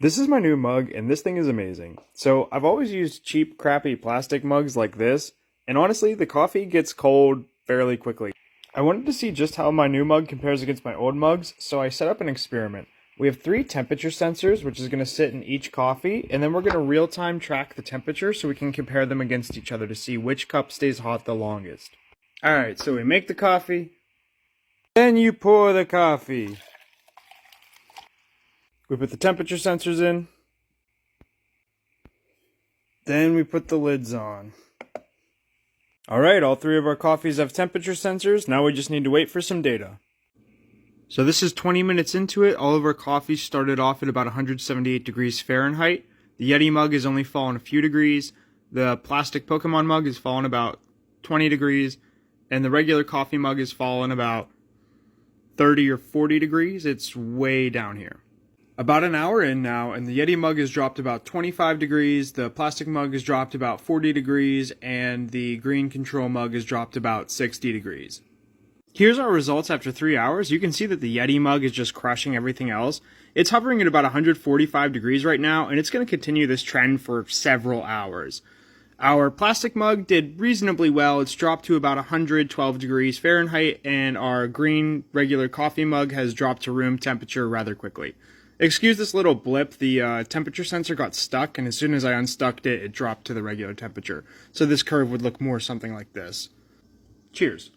This is my new mug, and this thing is amazing. So I've always used cheap, crappy plastic mugs like this, and honestly, the coffee gets cold fairly quickly. I wanted to see just how my new mug compares against my old mugs, so I set up an experiment. We have 3 temperature sensors, which is going to sit in each coffee, and then we're going to real-time track the temperature so we can compare them against each other to see which cup stays hot the longest. Alright, so we make the coffee, then you pour the coffee. We put the temperature sensors in. Then we put the lids on. Alright, all 3 of our coffees have temperature sensors. Now we just need to wait for some data. So this is 20 minutes into it. All of our coffees started off at about 178 degrees Fahrenheit. The Yeti mug has only fallen a few degrees. The plastic Pokemon mug has fallen about 20 degrees. And the regular coffee mug has fallen about 30 or 40 degrees. It's way down here. About an hour in now, and the Yeti mug has dropped about 25 degrees, the plastic mug has dropped about 40 degrees, and the green control mug has dropped about 60 degrees. Here's our results after 3 hours. You can see that the Yeti mug is just crushing everything else. It's hovering at about 145 degrees right now, and it's going to continue this trend for several hours. Our plastic mug did reasonably well. It's dropped to about 112 degrees Fahrenheit, and our green regular coffee mug has dropped to room temperature rather quickly. Excuse this little blip, the temperature sensor got stuck, and as soon as I unstuck it, it dropped to the regular temperature. So this curve would look more something like this. Cheers.